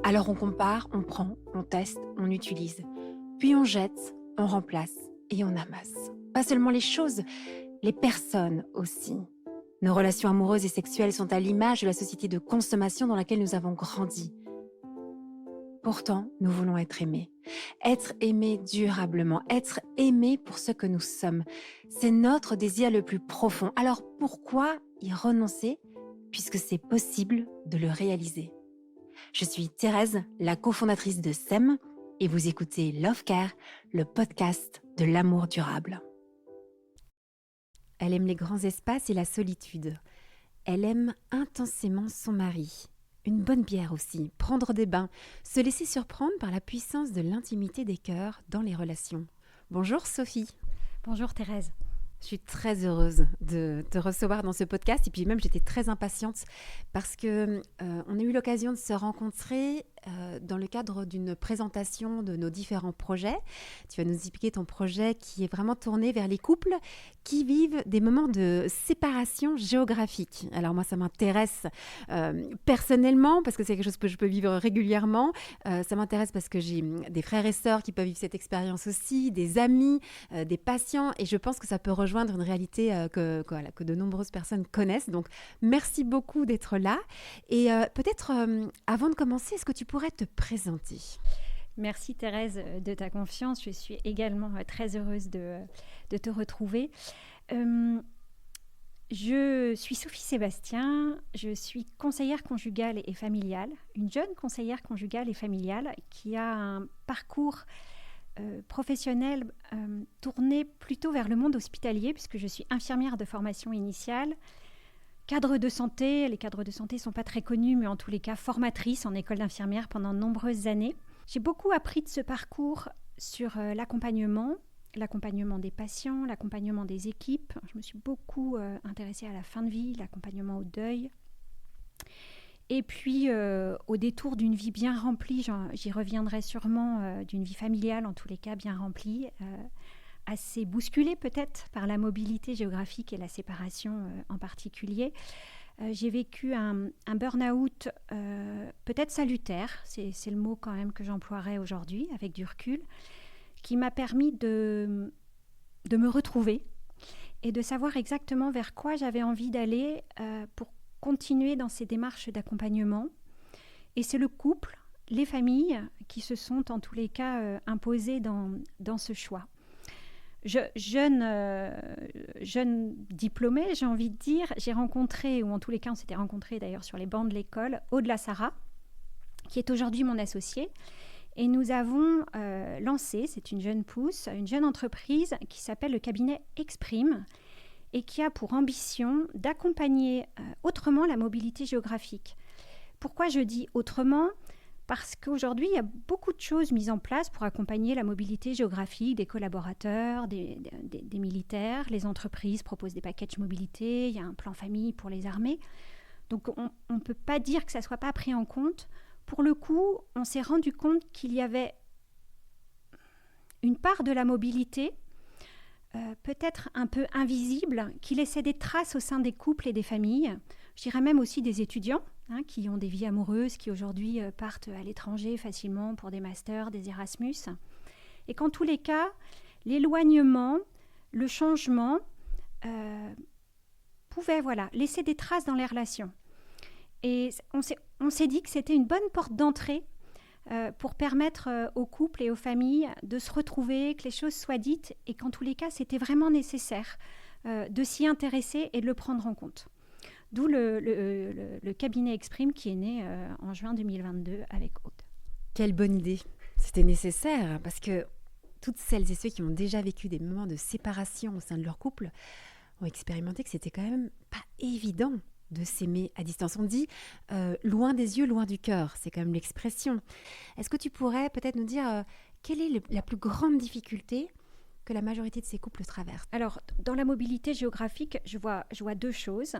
Alors on compare, on prend, on teste, on utilise. Puis on jette, on remplace et on amasse. Pas seulement les choses, les personnes aussi. Nos relations amoureuses et sexuelles sont à l'image de la société de consommation dans laquelle nous avons grandi. Pourtant, nous voulons être aimés. Être aimés durablement, être aimés pour ce que nous sommes. C'est notre désir le plus profond. Alors pourquoi y renoncer puisque c'est possible de le réaliser? Je suis Thérèse, la cofondatrice de SEM, et vous écoutez Love Care, le podcast de l'amour durable. Elle aime les grands espaces et la solitude. Elle aime intensément son mari. Une bonne bière aussi, prendre des bains, se laisser surprendre par la puissance de l'intimité des cœurs dans les relations. Bonjour Sophie. Bonjour Thérèse. Je suis très heureuse de te recevoir dans ce podcast et puis même j'étais très impatiente parce que on a eu l'occasion de se rencontrer dans le cadre d'une présentation de nos différents projets. Tu vas nous expliquer ton projet qui est vraiment tourné vers les couples qui vivent des moments de séparation géographique. Alors moi ça m'intéresse personnellement parce que c'est quelque chose que je peux vivre régulièrement. Ça m'intéresse parce que j'ai des frères et sœurs qui peuvent vivre cette expérience aussi, des amis, des patients et je pense que ça peut rejoindre une réalité que de nombreuses personnes connaissent. Donc, merci beaucoup d'être là. Et peut-être, avant de commencer, est-ce que tu pourrais te présenter ? Merci Thérèse de ta confiance. Je suis également très heureuse de te retrouver. Je suis Sophie Sébastien. Je suis conseillère conjugale et familiale, une jeune conseillère conjugale et familiale qui a un parcours professionnelle tournée plutôt vers le monde hospitalier puisque je suis infirmière de formation initiale, cadre de santé. Les cadres de santé ne sont pas très connus, mais en tous les cas formatrice en école d'infirmière pendant de nombreuses années. J'ai beaucoup appris de ce parcours sur l'accompagnement des patients, l'accompagnement des équipes. Je me suis beaucoup intéressée à la fin de vie, l'accompagnement au deuil. Et puis, au détour d'une vie bien remplie, j'y reviendrai sûrement, d'une vie familiale, en tous les cas bien remplie, assez bousculée peut-être par la mobilité géographique et la séparation en particulier. J'ai vécu un burn-out peut-être salutaire, c'est le mot quand même que j'emploierais aujourd'hui avec du recul, qui m'a permis de me retrouver et de savoir exactement vers quoi j'avais envie d'aller pour continuer dans ces démarches d'accompagnement. Et c'est le couple, les familles qui se sont en tous les cas imposées dans ce choix. Jeune diplômée, j'ai envie de dire, j'ai rencontré, ou en tous les cas on s'était rencontrés d'ailleurs sur les bancs de l'école, Aude Lassara, qui est aujourd'hui mon associée. Et nous avons lancé, c'est une jeune pousse, une jeune entreprise qui s'appelle le cabinet Exprime, et qui a pour ambition d'accompagner autrement la mobilité géographique. Pourquoi je dis autrement ? Parce qu'aujourd'hui, il y a beaucoup de choses mises en place pour accompagner la mobilité géographique des collaborateurs, des militaires. Les entreprises proposent des packages mobilité, il y a un plan famille pour les armées. Donc on ne peut pas dire que ça ne soit pas pris en compte. Pour le coup, on s'est rendu compte qu'il y avait une part de la mobilité peut-être un peu invisible, qui laissait des traces au sein des couples et des familles. Je dirais même aussi des étudiants qui ont des vies amoureuses, qui aujourd'hui partent à l'étranger facilement pour des masters, des Erasmus. Et qu'en tous les cas, l'éloignement, le changement pouvaient laisser des traces dans les relations. Et on s'est dit que c'était une bonne porte d'entrée pour permettre aux couples et aux familles de se retrouver, que les choses soient dites et qu'en tous les cas, c'était vraiment nécessaire de s'y intéresser et de le prendre en compte. D'où le cabinet Exprime qui est né en juin 2022 avec Aude. Quelle bonne idée. C'était nécessaire parce que toutes celles et ceux qui ont déjà vécu des moments de séparation au sein de leur couple ont expérimenté que c'était quand même pas évident de s'aimer à distance. On dit loin des yeux, loin du cœur. C'est quand même l'expression. Est-ce que tu pourrais peut-être nous dire quelle est la plus grande difficulté que la majorité de ces couples traversent ? Alors, dans la mobilité géographique, je vois deux choses.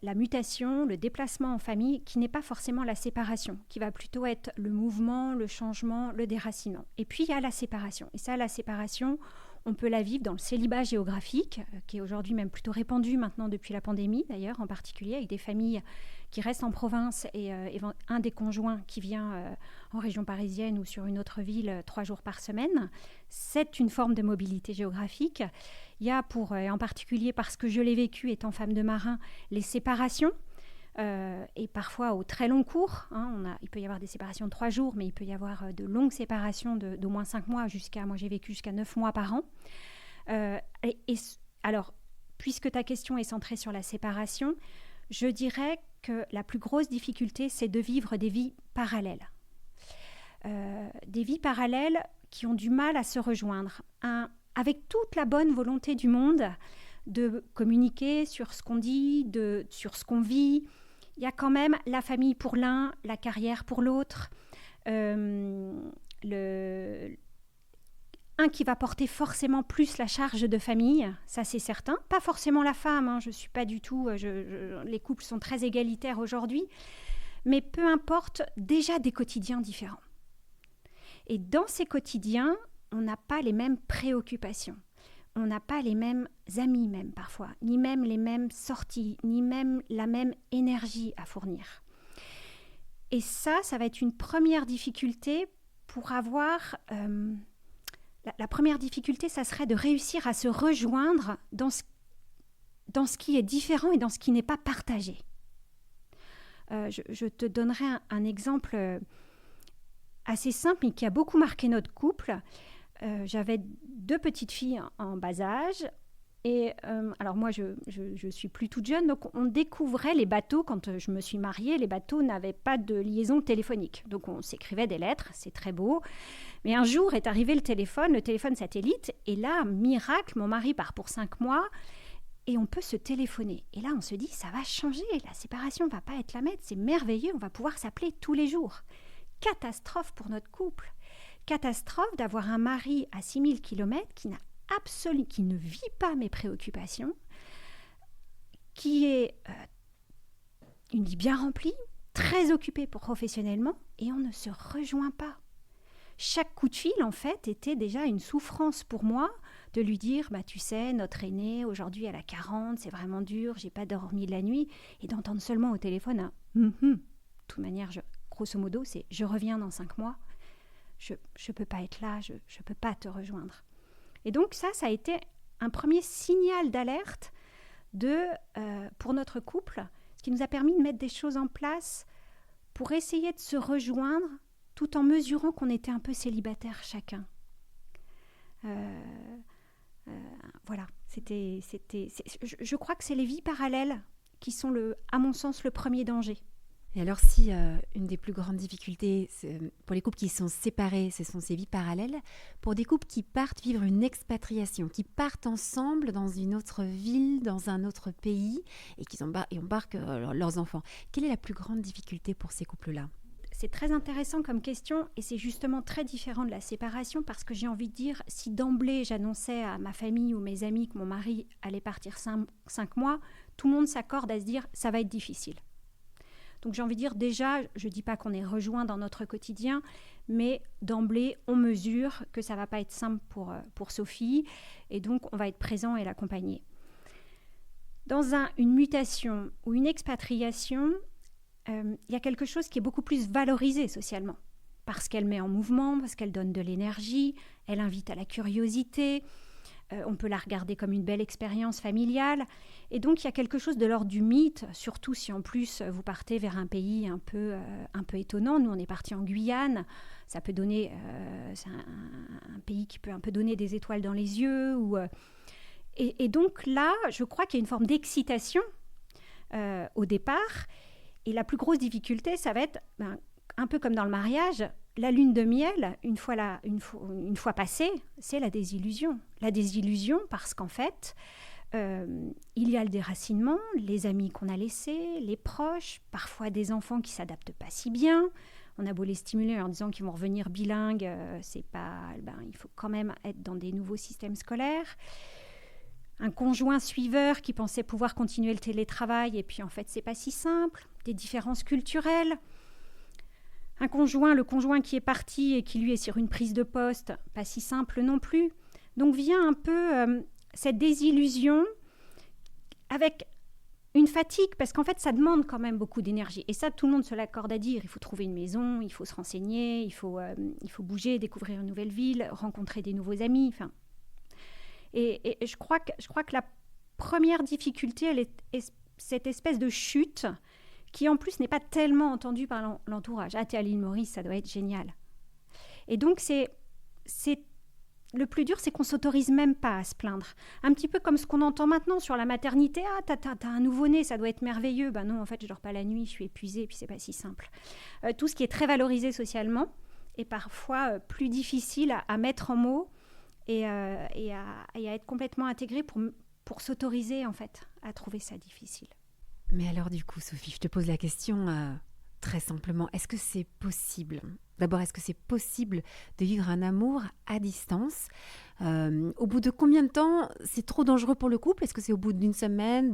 La mutation, le déplacement en famille, qui n'est pas forcément la séparation, qui va plutôt être le mouvement, le changement, le déracinement. Et puis, il y a la séparation. Et ça, la séparation, On peut la vivre dans le célibat géographique, qui est aujourd'hui même plutôt répandu maintenant depuis la pandémie d'ailleurs, en particulier avec des familles qui restent en province et un des conjoints qui vient en région parisienne ou sur une autre ville 3 jours par semaine. C'est une forme de mobilité géographique. Il y a en particulier parce que je l'ai vécu étant femme de marin, les séparations. Et parfois au très long cours. Il peut y avoir des séparations de 3 jours, mais il peut y avoir de longues séparations d'au moins 5 mois, moi j'ai vécu jusqu'à 9 mois par an. Alors, puisque ta question est centrée sur la séparation, je dirais que la plus grosse difficulté, c'est de vivre des vies parallèles. Des vies parallèles qui ont du mal à se rejoindre, avec toute la bonne volonté du monde de communiquer sur ce qu'on dit, sur ce qu'on vit. Il y a quand même la famille pour l'un, la carrière pour l'autre, un qui va porter forcément plus la charge de famille, ça c'est certain. Pas forcément la femme, je suis pas du tout... les couples sont très égalitaires aujourd'hui, mais peu importe, déjà des quotidiens différents. Et dans ces quotidiens, on n'a pas les mêmes préoccupations. On n'a pas les mêmes amis même parfois, ni même les mêmes sorties, ni même la même énergie à fournir. Et ça va être une première difficulté pour avoir... la première difficulté, ça serait de réussir à se rejoindre dans ce qui est différent et dans ce qui n'est pas partagé. Je te donnerai un exemple assez simple, mais qui a beaucoup marqué notre couple. J'avais 2 petites filles en bas âge. Et alors moi, je suis plus toute jeune, donc on découvrait les bateaux. Quand je me suis mariée, les bateaux n'avaient pas de liaison téléphonique. Donc on s'écrivait des lettres, c'est très beau. Mais un jour est arrivé le téléphone satellite. Et là, miracle, mon mari part pour 5 mois et on peut se téléphoner. Et là, on se dit, ça va changer, la séparation ne va pas être la même, c'est merveilleux, on va pouvoir s'appeler tous les jours. Catastrophe pour notre couple. Catastrophe d'avoir un mari à 6000 km qui ne vit pas mes préoccupations, qui est une vie bien remplie, très occupée professionnellement, et on ne se rejoint pas. Chaque coup de fil, en fait, était déjà une souffrance pour moi de lui dire, tu sais, notre aînée, aujourd'hui elle a 40, c'est vraiment dur, j'ai pas dormi de la nuit, et d'entendre seulement au téléphone de toute manière, grosso modo, c'est « je reviens dans 5 mois ». Je ne peux pas être là, je ne peux pas te rejoindre. Et donc ça a été un premier signal d'alerte pour notre couple, ce qui nous a permis de mettre des choses en place pour essayer de se rejoindre tout en mesurant qu'on était un peu célibataires chacun. Voilà, je crois que c'est les vies parallèles qui sont, à mon sens, le premier danger. Et alors si une des plus grandes difficultés pour les couples qui sont séparés, ce sont ces vies parallèles, pour des couples qui partent vivre une expatriation, qui partent ensemble dans une autre ville, dans un autre pays, et qui embarquent leurs enfants, quelle est la plus grande difficulté pour ces couples-là ? C'est très intéressant comme question et c'est justement très différent de la séparation parce que j'ai envie de dire, si d'emblée j'annonçais à ma famille ou mes amis que mon mari allait partir 5 mois, tout le monde s'accorde à se dire « ça va être difficile ». Donc j'ai envie de dire, déjà, je ne dis pas qu'on est rejoint dans notre quotidien, mais d'emblée, on mesure que ça ne va pas être simple pour Sophie, et donc on va être présent et l'accompagner. Dans une mutation ou une expatriation, il y a quelque chose qui est beaucoup plus valorisé socialement, parce qu'elle met en mouvement, parce qu'elle donne de l'énergie, elle invite à la curiosité, on peut la regarder comme une belle expérience familiale. Et donc, il y a quelque chose de l'ordre du mythe, surtout si en plus vous partez vers un pays un peu étonnant. Nous, on est partis en Guyane. Ça peut donner... c'est un pays qui peut un peu donner des étoiles dans les yeux. Et donc là, je crois qu'il y a une forme d'excitation au départ. Et la plus grosse difficulté, ça va être, un peu comme dans le mariage, la lune de miel, une fois passée, c'est la désillusion. La désillusion parce qu'en fait, il y a le déracinement, les amis qu'on a laissés, les proches, parfois des enfants qui ne s'adaptent pas si bien. On a beau les stimuler en disant qu'ils vont revenir bilingues, il faut quand même être dans des nouveaux systèmes scolaires. Un conjoint suiveur qui pensait pouvoir continuer le télétravail et puis en fait, ce n'est pas si simple. Des différences culturelles. Le conjoint qui est parti et qui lui est sur une prise de poste, pas si simple non plus. Donc vient un peu cette désillusion avec une fatigue, parce qu'en fait, ça demande quand même beaucoup d'énergie. Et ça, tout le monde se l'accorde à dire. Il faut trouver une maison, il faut se renseigner, il faut bouger, découvrir une nouvelle ville, rencontrer des nouveaux amis. Enfin, et je crois que la première difficulté, elle est cette espèce de chute qui, en plus, n'est pas tellement entendue par l'entourage. Ah, t'es à l'île Maurice, ça doit être génial. Et donc, le plus dur, c'est qu'on ne s'autorise même pas à se plaindre. Un petit peu comme ce qu'on entend maintenant sur la maternité. Ah, t'as un nouveau-né, ça doit être merveilleux. Ben non, en fait, je dors pas la nuit, je suis épuisée, et puis c'est pas si simple. Tout ce qui est très valorisé socialement est parfois plus difficile à mettre en mots et à être complètement intégré pour s'autoriser, en fait, à trouver ça difficile. Mais alors du coup, Sophie, je te pose la question très simplement. Est-ce que c'est possible ? D'abord, est-ce que c'est possible de vivre un amour à distance ? Au bout de combien de temps c'est trop dangereux pour le couple ? Est-ce que c'est au bout d'une semaine,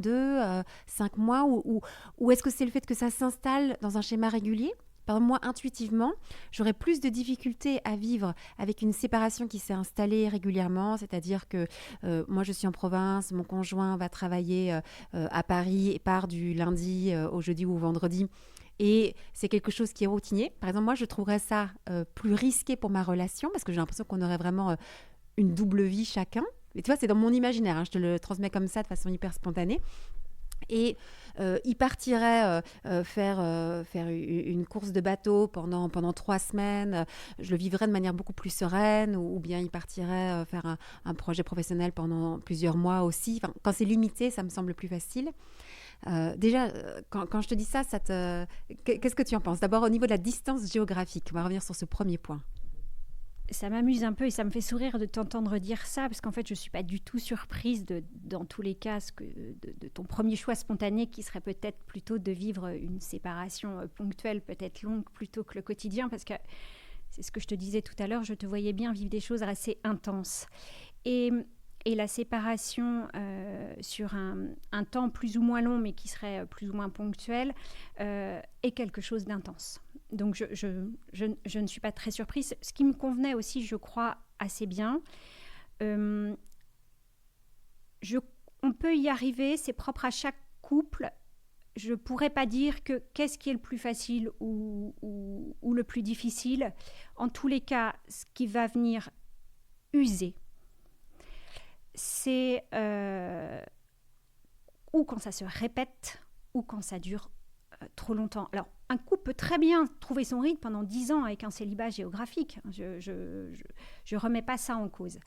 5 mois ou est-ce que c'est le fait que ça s'installe dans un schéma régulier ? Par exemple, moi, intuitivement, j'aurais plus de difficultés à vivre avec une séparation qui s'est installée régulièrement, c'est-à-dire que moi, je suis en province, mon conjoint va travailler à Paris et part du lundi au jeudi ou au vendredi. Et c'est quelque chose qui est routinier. Par exemple, moi, je trouverais ça plus risqué pour ma relation parce que j'ai l'impression qu'on aurait vraiment une double vie chacun. Et tu vois, c'est dans mon imaginaire, hein, je te le transmets comme ça de façon hyper spontanée. Et il partirait faire une course de bateau pendant 3 semaines. Je le vivrais de manière beaucoup plus sereine. Ou bien il partirait faire un projet professionnel pendant plusieurs mois aussi. Enfin, quand c'est limité, ça me semble plus facile. Déjà, quand je te dis ça, qu'est-ce que tu en penses ? D'abord, au niveau de la distance géographique, on va revenir sur ce premier point. Ça m'amuse un peu et ça me fait sourire de t'entendre dire ça, parce qu'en fait, je ne suis pas du tout surprise dans tous les cas de ton premier choix spontané qui serait peut-être plutôt de vivre une séparation ponctuelle, peut-être longue, plutôt que le quotidien, parce que c'est ce que je te disais tout à l'heure, je te voyais bien vivre des choses assez intenses. Et la séparation sur un temps plus ou moins long, mais qui serait plus ou moins ponctuel, est quelque chose d'intense. Donc, je ne suis pas très surprise. Ce qui me convenait aussi, je crois, assez bien. On peut y arriver, c'est propre à chaque couple. Je ne pourrais pas dire qu'est-ce qui est le plus facile ou le plus difficile. En tous les cas, ce qui va venir user, c'est ou quand ça se répète ou quand ça dure trop longtemps. Alors, un couple peut très bien trouver son rythme pendant 10 ans avec un célibat géographique. Je remets pas ça en cause.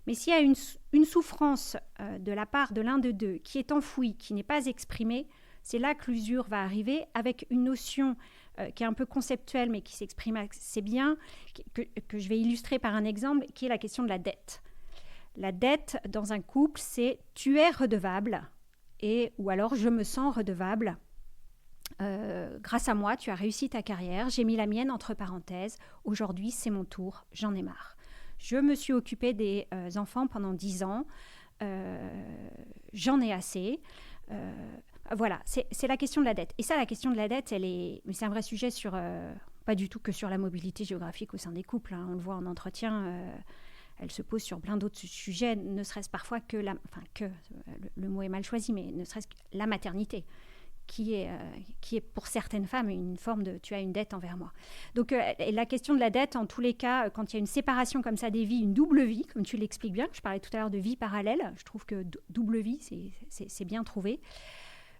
Mais s'il y a une souffrance de la part de l'un de deux qui est enfouie, qui n'est pas exprimée, c'est là que l'usure va arriver avec une notion qui est un peu conceptuelle mais qui s'exprime assez bien, que je vais illustrer par un exemple, qui est la question de la dette. La dette dans un couple, c'est tu es redevable ou alors je me sens redevable. Grâce à moi, tu as réussi ta carrière, j'ai mis la mienne entre parenthèses, aujourd'hui c'est mon tour, j'en ai marre. Je me suis occupée des enfants pendant 10 ans, j'en ai assez. Voilà, c'est la question de la dette. Et ça, la question de la dette, c'est un vrai sujet pas du tout que sur la mobilité géographique au sein des couples, hein. On le voit en entretien, elle se pose sur plein d'autres sujets, ne serait-ce parfois le mot est mal choisi, mais ne serait-ce que la maternité. Qui est pour certaines femmes une forme de « tu as une dette envers moi ». Donc la question de la dette, en tous les cas, quand il y a une séparation comme ça des vies, une double vie, comme tu l'expliques bien, je parlais tout à l'heure de vie parallèle, je trouve que double vie, c'est bien trouvé,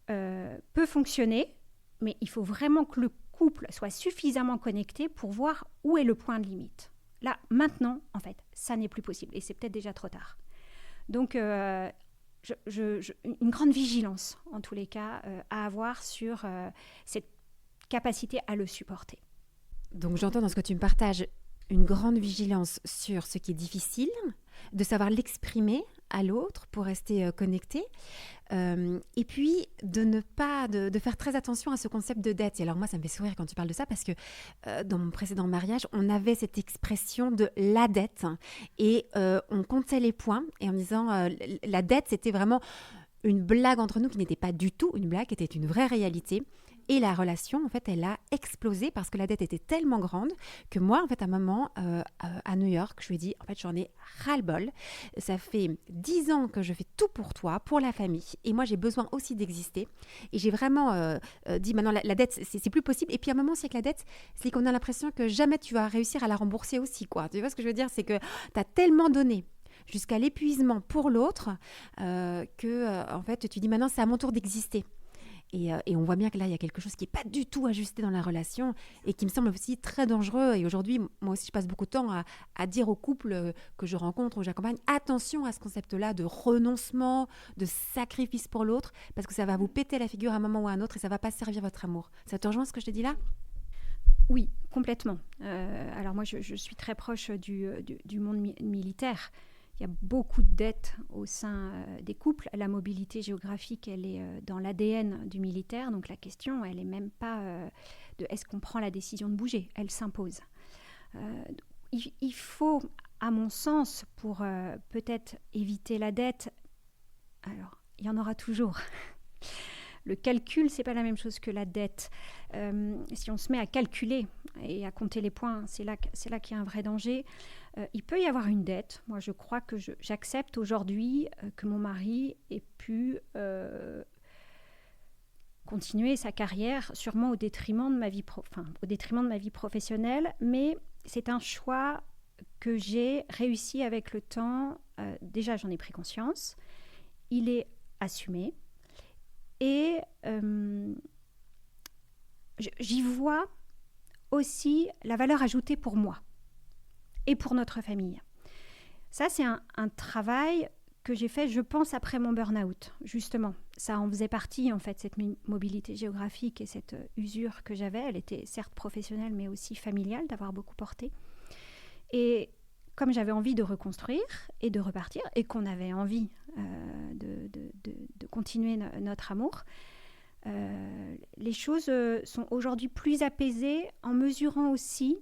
peut fonctionner, mais il faut vraiment que le couple soit suffisamment connecté pour voir où est le point de limite. Là, maintenant, en fait, ça n'est plus possible et c'est peut-être déjà trop tard. Donc, une grande vigilance, en tous les cas, à avoir sur cette capacité à le supporter. Donc j'entends dans ce que tu me partages une grande vigilance sur ce qui est difficile, de savoir l'exprimer à l'autre pour rester connecté, et puis de faire très attention à ce concept de dette. Et alors moi, ça me fait sourire quand tu parles de ça parce que dans mon précédent mariage, on avait cette expression de la dette et on comptait les points et en disant la dette, c'était vraiment une blague entre nous qui n'était pas du tout une blague, qui était une vraie réalité. Et la relation, en fait, elle a explosé parce que la dette était tellement grande que moi, en fait, à un moment, à New York, je lui ai dit, en fait, j'en ai ras-le-bol. Ça fait 10 ans que je fais tout pour toi, pour la famille. Et moi, j'ai besoin aussi d'exister. Et j'ai vraiment dit, maintenant, la dette, c'est plus possible. Et puis, à un moment, c'est que la dette, c'est qu'on a l'impression que jamais tu vas réussir à la rembourser aussi, quoi. Tu vois ce que je veux dire? C'est que tu as tellement donné jusqu'à l'épuisement pour l'autre que, en fait, tu dis, maintenant, c'est à mon tour d'exister. Et on voit bien que là, il y a quelque chose qui n'est pas du tout ajusté dans la relation et qui me semble aussi très dangereux. Et aujourd'hui, moi aussi, je passe beaucoup de temps à dire aux couples que je rencontre ou j'accompagne, attention à ce concept-là de renoncement, de sacrifice pour l'autre, parce que ça va vous péter la figure à un moment ou à un autre et ça ne va pas servir votre amour. Ça te rejoint ce que je te dis là? Oui, complètement. Alors moi, je suis très proche du monde militaire. Il y a beaucoup de dettes au sein des couples. La mobilité géographique, elle est dans l'ADN du militaire. Donc la question, elle n'est même pas de est-ce qu'on prend la décision de bouger. Elle s'impose. Il faut, à mon sens, pour peut-être éviter la dette, alors il y en aura toujours. Le calcul, c'est pas la même chose que la dette. Si on se met à calculer et à compter les points, c'est là qu'il y a un vrai danger. Il peut y avoir une dette. Moi, je crois que j'accepte aujourd'hui que mon mari ait pu continuer sa carrière, sûrement au détriment de ma vie professionnelle, mais c'est un choix que j'ai réussi avec le temps. Déjà, j'en ai pris conscience. Il est assumé. Et j'y vois aussi la valeur ajoutée pour moi et pour notre famille. Ça, c'est un travail que j'ai fait, je pense, après mon burn-out, justement. Ça en faisait partie, en fait, cette mobilité géographique et cette usure que j'avais. Elle était certes professionnelle, mais aussi familiale, d'avoir beaucoup porté. Et comme j'avais envie de reconstruire et de repartir, et qu'on avait envie de continuer notre amour, les choses sont aujourd'hui plus apaisées en mesurant aussi,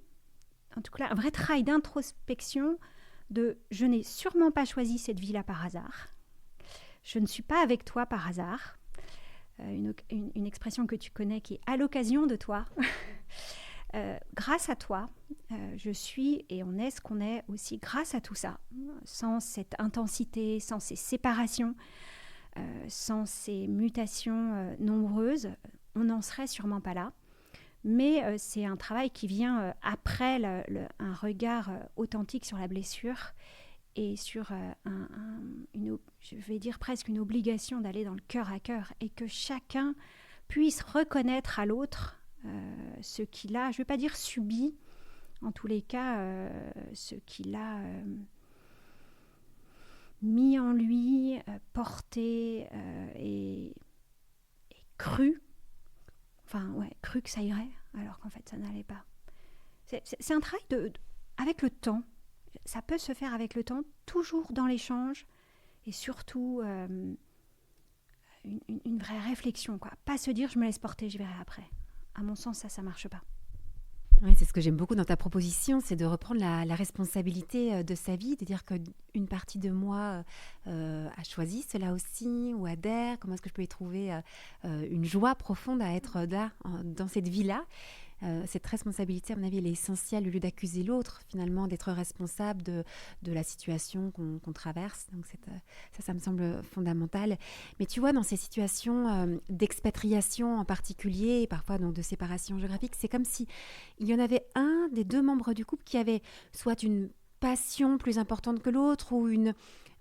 en tout cas, un vrai travail d'introspection de « je n'ai sûrement pas choisi cette vie-là par hasard, je ne suis pas avec toi par hasard », une expression que tu connais qui est « à l'occasion de toi ». Grâce à toi, je suis et on est ce qu'on est aussi grâce à tout ça. Sans cette intensité, sans ces séparations, sans ces mutations nombreuses, on n'en serait sûrement pas là. Mais c'est un travail qui vient après un regard authentique sur la blessure et sur je vais dire presque une obligation d'aller dans le cœur à cœur et que chacun puisse reconnaître à l'autre ce qu'il a, je ne vais pas dire subi, en tous les cas, ce qu'il a mis en lui, porté et cru, cru que ça irait, alors qu'en fait ça n'allait pas. C'est un travail avec le temps, ça peut se faire avec le temps, toujours dans l'échange et surtout une vraie réflexion, quoi. Pas se dire je me laisse porter, je verrai après. À mon sens, ça ne marche pas. Oui, c'est ce que j'aime beaucoup dans ta proposition, c'est de reprendre la responsabilité de sa vie, de dire qu'une partie de moi a choisi cela aussi, ou adhère, comment est-ce que je peux y trouver une joie profonde à être là, dans cette vie-là. Cette responsabilité, à mon avis, elle est essentielle, au lieu d'accuser l'autre, finalement, d'être responsable de la situation qu'on traverse. Donc ça me semble fondamental. Mais tu vois, dans ces situations d'expatriation en particulier, et parfois donc, de séparation géographique, c'est comme si il y en avait un des deux membres du couple qui avait soit une passion plus importante que l'autre, ou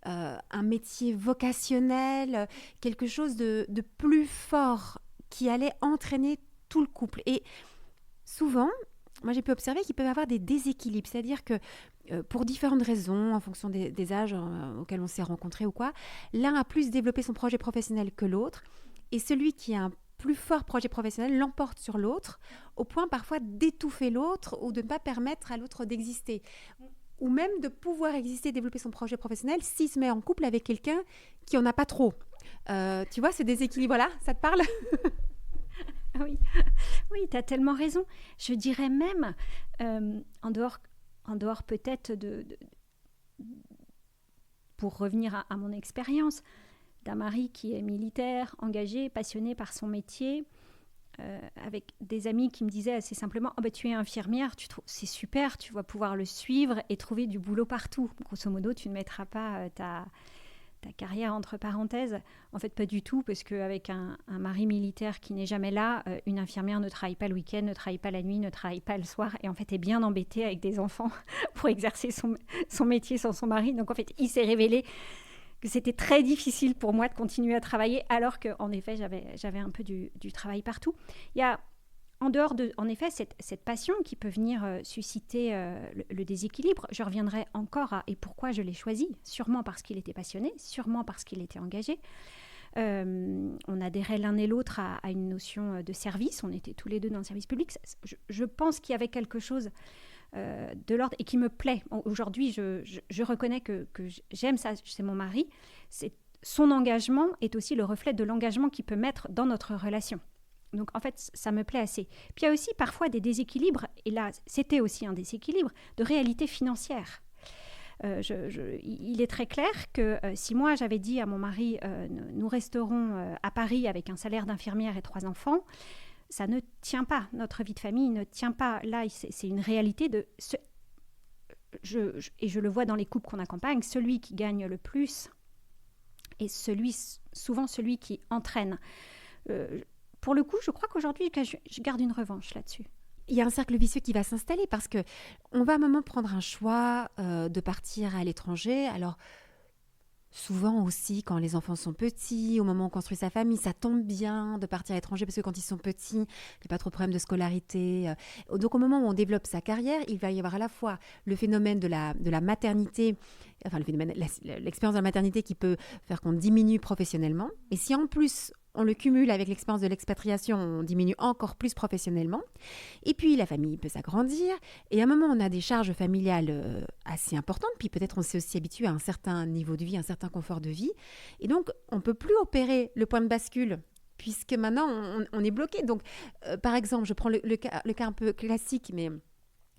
un métier vocationnel, quelque chose de plus fort qui allait entraîner tout le couple. Et souvent, moi j'ai pu observer qu'il peut y avoir des déséquilibres, c'est-à-dire que pour différentes raisons, en fonction des âges auxquels on s'est rencontrés ou quoi, l'un a plus développé son projet professionnel que l'autre, et celui qui a un plus fort projet professionnel l'emporte sur l'autre, au point parfois d'étouffer l'autre ou de ne pas permettre à l'autre d'exister. Ou même de pouvoir exister, développer son projet professionnel s'il se met en couple avec quelqu'un qui n'en a pas trop. Tu vois, ce déséquilibre-là, ça te parle ? Oui, tu as tellement raison. Je dirais même, en dehors peut-être pour revenir à mon expérience, d'un mari qui est militaire, engagé, passionné par son métier, avec des amis qui me disaient assez simplement « tu es infirmière, c'est super, tu vas pouvoir le suivre et trouver du boulot partout. Grosso modo, tu ne mettras pas ta carrière entre parenthèses. » En fait, pas du tout, parce qu'avec un mari militaire qui n'est jamais là, une infirmière ne travaille pas le week-end, ne travaille pas la nuit, ne travaille pas le soir, et en fait est bien embêtée avec des enfants pour exercer son métier sans son mari. Donc en fait, il s'est révélé que c'était très difficile pour moi de continuer à travailler, alors qu'en effet, j'avais un peu du travail partout. Il y a, en dehors de, en effet, cette passion qui peut venir susciter le déséquilibre. Je reviendrai encore à « et pourquoi je l'ai choisi ?» Sûrement parce qu'il était passionné, sûrement parce qu'il était engagé. On adhérait l'un et l'autre à une notion de service. On était tous les deux dans le service public. Je pense qu'il y avait quelque chose de l'ordre et qui me plaît. Aujourd'hui, je reconnais que j'aime ça, c'est mon mari. Son engagement est aussi le reflet de l'engagement qu'il peut mettre dans notre relation. Donc, en fait, ça me plaît assez. Puis, il y a aussi parfois des déséquilibres, et là, c'était aussi un déséquilibre de réalité financière. Il est très clair que si moi, j'avais dit à mon mari nous resterons à Paris avec un salaire d'infirmière et 3 enfants, ça ne tient pas. Notre vie de famille ne tient pas. Là, c'est une réalité de... et je le vois dans les couples qu'on accompagne, celui qui gagne le plus est souvent celui qui entraîne. Pour le coup, je crois qu'aujourd'hui, je garde une revanche là-dessus. Il y a un cercle vicieux qui va s'installer parce qu'on va à un moment prendre un choix de partir à l'étranger. Alors, souvent aussi, quand les enfants sont petits, au moment où on construit sa famille, ça tombe bien de partir à l'étranger parce que quand ils sont petits, il n'y a pas trop de problèmes de scolarité. Donc, au moment où on développe sa carrière, il va y avoir à la fois le phénomène de la maternité, enfin l'expérience de la maternité qui peut faire qu'on diminue professionnellement. Et si en plus on le cumule avec l'expérience de l'expatriation, on diminue encore plus professionnellement. Et puis, la famille peut s'agrandir. Et à un moment, on a des charges familiales assez importantes. Puis peut-être on s'est aussi habitué à un certain niveau de vie, un certain confort de vie. Et donc, on ne peut plus opérer le point de bascule, puisque maintenant, on est bloqué. Donc, par exemple, je prends le cas un peu classique, mais...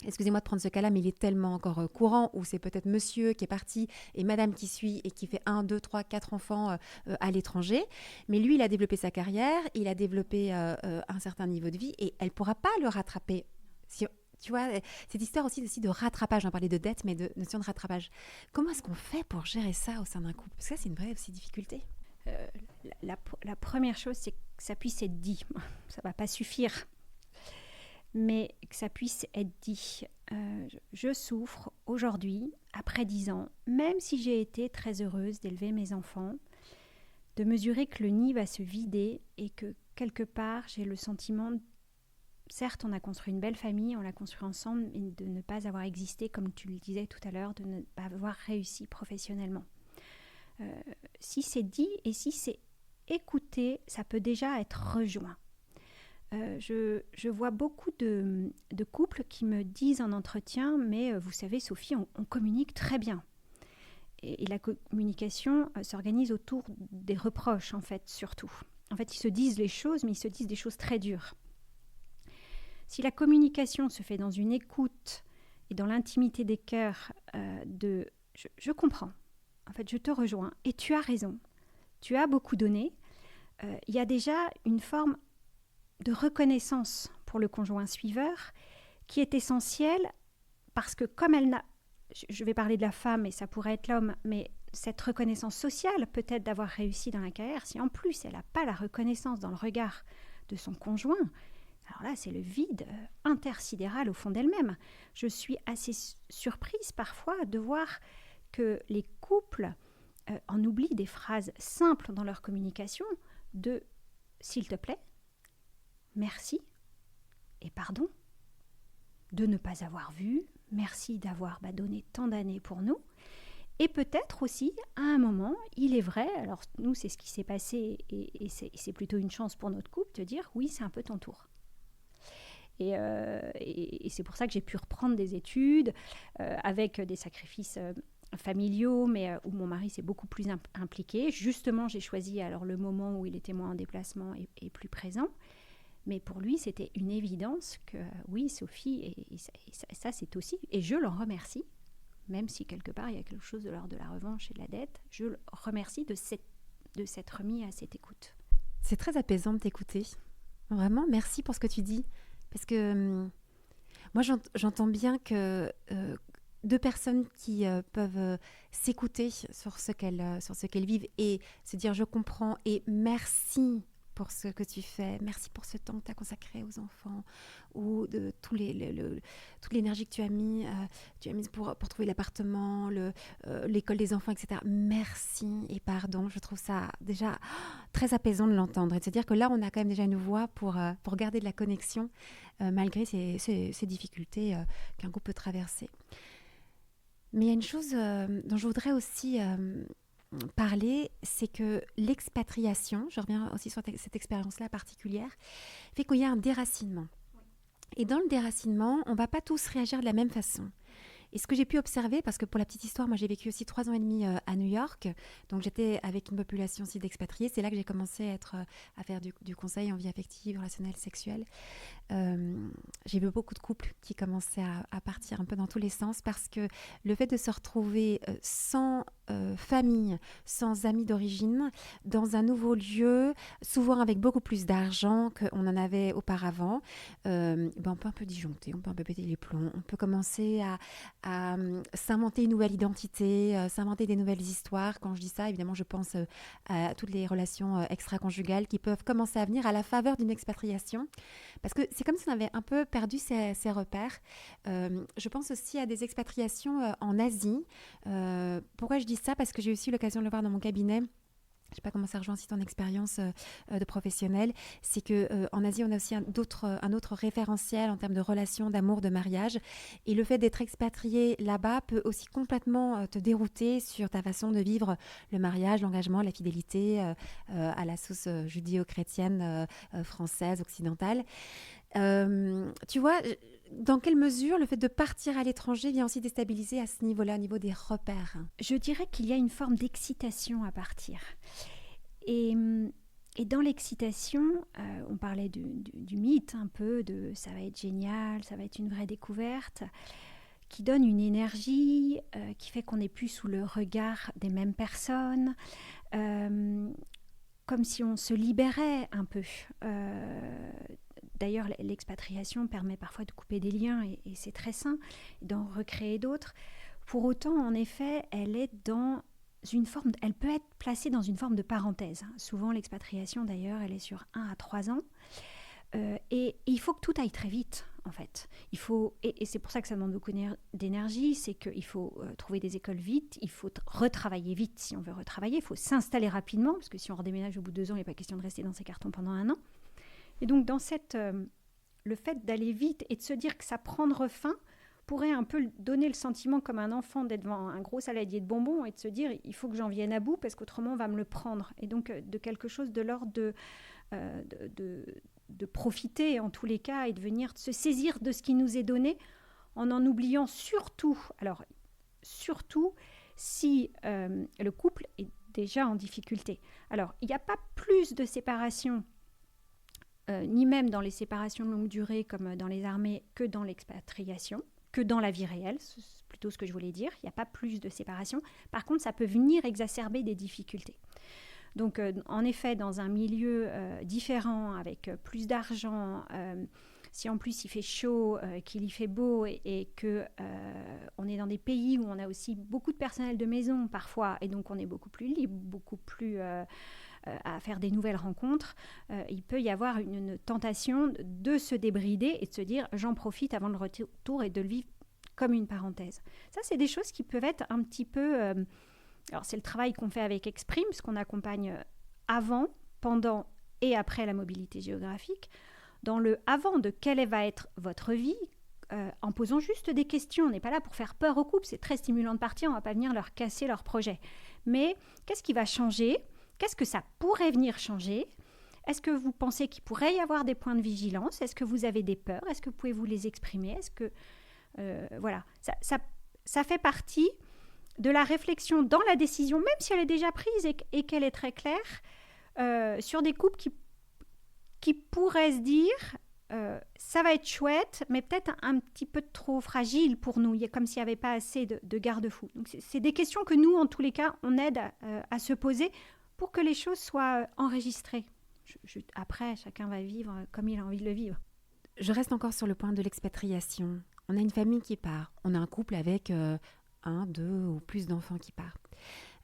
Excusez-moi de prendre ce cas-là, mais il est tellement encore courant où c'est peut-être monsieur qui est parti et madame qui suit et qui fait 1, 2, 3, 4 enfants à l'étranger. Mais lui, il a développé sa carrière, il a développé un certain niveau de vie et elle ne pourra pas le rattraper. Tu vois, cette histoire aussi de rattrapage, on parlait de dette, mais de notion de rattrapage. Comment est-ce qu'on fait pour gérer ça au sein d'un couple? Parce que ça, c'est une vraie aussi difficulté. La première chose, c'est que ça puisse être dit. Ça ne va pas suffire. Mais que ça puisse être dit. Je souffre aujourd'hui, après 10 ans, même si j'ai été très heureuse d'élever mes enfants, de mesurer que le nid va se vider et que quelque part, j'ai le sentiment, certes, on a construit une belle famille, on l'a construit ensemble, mais de ne pas avoir existé, comme tu le disais tout à l'heure, de ne pas avoir réussi professionnellement. Si c'est dit et si c'est écouté, ça peut déjà être rejoint. Je vois beaucoup de couples qui me disent en entretien « mais vous savez Sophie, on communique très bien ». Et la communication s'organise autour des reproches en fait, surtout. En fait, ils se disent les choses, mais ils se disent des choses très dures. Si la communication se fait dans une écoute et dans l'intimité des cœurs je comprends, en fait je te rejoins et tu as raison, tu as beaucoup donné, il y a déjà une forme de reconnaissance pour le conjoint suiveur qui est essentielle parce que comme elle n'a... Je vais parler de la femme et ça pourrait être l'homme, mais cette reconnaissance sociale peut-être d'avoir réussi dans la carrière, si en plus elle n'a pas la reconnaissance dans le regard de son conjoint, alors là c'est le vide intersidéral au fond d'elle-même. Je suis assez surprise parfois de voir que les couples en oublient des phrases simples dans leur communication de « s'il te plaît », merci et pardon de ne pas avoir vu, merci d'avoir donné tant d'années pour nous. Et peut-être aussi, à un moment, il est vrai, alors nous c'est ce qui s'est passé et c'est plutôt une chance pour notre couple de dire oui, c'est un peu ton tour. Et c'est pour ça que j'ai pu reprendre des études avec des sacrifices familiaux, mais où mon mari s'est beaucoup plus impliqué. Justement, j'ai choisi alors le moment où il était moins en déplacement et plus présent. Mais pour lui, c'était une évidence que oui, Sophie, et ça c'est aussi, et je l'en remercie, même si quelque part il y a quelque chose de l'ordre de la revanche et de la dette, je le remercie de de s'être mis à cette écoute. C'est très apaisant de t'écouter. Vraiment, merci pour ce que tu dis. Parce que moi, j'entends bien que deux personnes qui peuvent s'écouter sur ce qu'elles vivent et se dire je comprends et merci pour ce que tu fais, merci pour ce temps que tu as consacré aux enfants ou de toute l'énergie que tu as mise pour trouver l'appartement, l'école des enfants, etc. Merci et pardon, je trouve ça déjà très apaisant de l'entendre et de se dire que là, on a quand même déjà une voix pour garder de la connexion malgré ces difficultés qu'un couple peut traverser. Mais il y a une chose dont je voudrais aussi parler, c'est que l'expatriation, je reviens aussi sur cette expérience-là particulière, fait qu'il y a un déracinement. Et dans le déracinement, on ne va pas tous réagir de la même façon. Et ce que j'ai pu observer, parce que pour la petite histoire, moi j'ai vécu aussi 3 ans et demi à New York, donc j'étais avec une population aussi d'expatriés, c'est là que j'ai commencé à faire du conseil en vie affective, relationnelle, sexuelle. J'ai vu beaucoup de couples qui commençaient à partir un peu dans tous les sens parce que le fait de se retrouver sans famille, sans amis d'origine, dans un nouveau lieu, souvent avec beaucoup plus d'argent qu'on en avait auparavant, on peut un peu disjoncter, on peut un peu péter les plombs, on peut commencer à s'inventer une nouvelle identité, s'inventer des nouvelles histoires. Quand je dis ça, évidemment, je pense à toutes les relations extra-conjugales qui peuvent commencer à venir à la faveur d'une expatriation. Parce que c'est comme si on avait un peu perdu ses repères. Je pense aussi à des expatriations en Asie. Pourquoi je dis ça? Parce que j'ai aussi eu l'occasion de le voir dans mon cabinet. Je ne sais pas comment ça rejoint aussi ton expérience de professionnel. C'est qu'en Asie, on a aussi un autre référentiel en termes de relations, d'amour, de mariage. Et le fait d'être expatrié là-bas peut aussi complètement te dérouter sur ta façon de vivre le mariage, l'engagement, la fidélité à la sauce judéo-chrétienne française, occidentale. Tu vois, dans quelle mesure le fait de partir à l'étranger vient aussi déstabiliser à ce niveau-là, au niveau des repères? Je dirais qu'il y a une forme d'excitation à partir. Et dans l'excitation, on parlait du mythe un peu, de ça va être génial, ça va être une vraie découverte, qui donne une énergie, qui fait qu'on n'est plus sous le regard des mêmes personnes, comme si on se libérait un peu. D'ailleurs, l'expatriation permet parfois de couper des liens et c'est très sain, d'en recréer d'autres. Pour autant, en effet, elle peut être placée dans une forme de parenthèse. Souvent, l'expatriation, d'ailleurs, elle est sur 1 à 3 ans. Et il faut que tout aille très vite, en fait. Et c'est pour ça que ça demande beaucoup d'énergie, c'est qu'il faut trouver des écoles vite, il faut retravailler vite si on veut retravailler, il faut s'installer rapidement, parce que si on redéménage au bout de 2 ans, il n'est pas question de rester dans ses cartons pendant 1 an. Et donc, dans le fait d'aller vite et de se dire que ça prendra fin pourrait un peu donner le sentiment comme un enfant d'être devant un gros saladier de bonbons et de se dire il faut que j'en vienne à bout parce qu'autrement on va me le prendre. Et donc, de quelque chose de l'ordre de profiter en tous les cas et de venir se saisir de ce qui nous est donné en oubliant surtout si le couple est déjà en difficulté. Alors, il n'y a pas plus de séparation ni même dans les séparations de longue durée comme dans les armées que dans l'expatriation, que dans la vie réelle, c'est plutôt ce que je voulais dire. Il n'y a pas plus de séparation. Par contre, ça peut venir exacerber des difficultés. Donc, en effet, dans un milieu différent, avec plus d'argent, si en plus il fait chaud, qu'il y fait beau et qu'on est dans des pays où on a aussi beaucoup de personnel de maison parfois, et donc on est beaucoup plus libre, beaucoup plus à faire des nouvelles rencontres, il peut y avoir une tentation de se débrider et de se dire j'en profite avant le retour et de le vivre comme une parenthèse. Ça, c'est des choses qui peuvent être un petit peu... alors, c'est le travail qu'on fait avec Exprime, parce qu'on accompagne avant, pendant et après la mobilité géographique. Dans le avant de quelle va être votre vie, en posant juste des questions. On n'est pas là pour faire peur aux couples, c'est très stimulant de partir, on ne va pas venir leur casser leur projet. Mais qu'est-ce qui va changer ? Qu'est-ce que ça pourrait venir changer ? Est-ce que vous pensez qu'il pourrait y avoir des points de vigilance ? Est-ce que vous avez des peurs ? Est-ce que vous pouvez vous les exprimer ? Est-ce que... voilà, ça fait partie de la réflexion dans la décision, même si elle est déjà prise et qu'elle est très claire, sur des couples qui pourraient se dire ça va être chouette, mais peut-être un petit peu trop fragile pour nous, comme s'il n'y avait pas assez de garde-fous. Donc c'est des questions que nous, en tous les cas, on aide à se poser pour que les choses soient enregistrées. Après, chacun va vivre comme il a envie de le vivre. Je reste encore sur le point de l'expatriation. On a une famille qui part. On a un couple avec 1, 2 ou plus d'enfants qui part.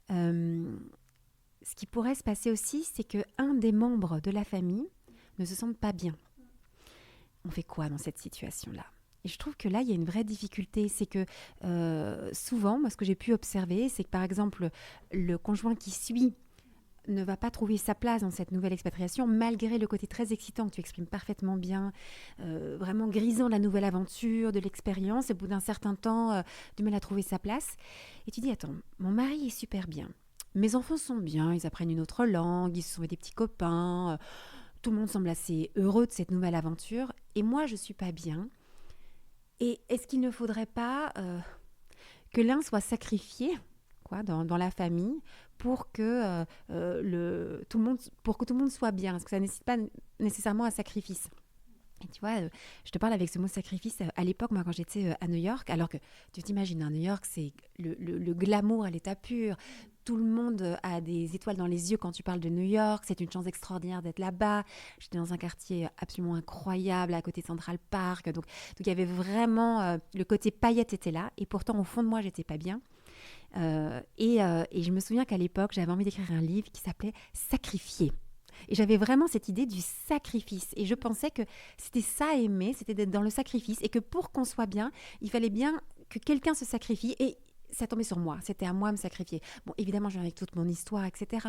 Ce qui pourrait se passer aussi, c'est qu'un des membres de la famille ne se sente pas bien. On fait quoi dans cette situation-là ? Et je trouve que là, il y a une vraie difficulté. C'est que souvent, moi, ce que j'ai pu observer, c'est que par exemple, le conjoint qui suit ne va pas trouver sa place dans cette nouvelle expatriation, malgré le côté très excitant que tu exprimes parfaitement bien, vraiment grisant de la nouvelle aventure, de l'expérience, et au bout d'un certain temps, du mal à trouver sa place. Et tu dis, attends, mon mari est super bien, mes enfants sont bien, ils apprennent une autre langue, ils se sont fait des petits copains, tout le monde semble assez heureux de cette nouvelle aventure, et moi, je ne suis pas bien. Et est-ce qu'il ne faudrait pas que l'un soit sacrifié dans la famille pour que, tout le monde soit bien? Parce que ça ne nécessite pas nécessairement un sacrifice. Et tu vois, je te parle avec ce mot sacrifice. À l'époque, moi, quand j'étais à New York, alors que tu t'imagines, à New York, c'est le glamour à l'état pur. Tout le monde a des étoiles dans les yeux quand tu parles de New York. C'est une chance extraordinaire d'être là-bas. J'étais dans un quartier absolument incroyable, à côté de Central Park. Donc il y avait vraiment... le côté paillettes était là. Et pourtant, au fond de moi, j'étais pas bien. Et je me souviens qu'à l'époque, j'avais envie d'écrire un livre qui s'appelait « Sacrifier ». Et j'avais vraiment cette idée du sacrifice. Et je pensais que c'était ça aimer, c'était d'être dans le sacrifice. Et que pour qu'on soit bien, il fallait bien que quelqu'un se sacrifie. Et ça tombait sur moi, c'était à moi de me sacrifier. Bon, évidemment, je viens avec toute mon histoire, etc.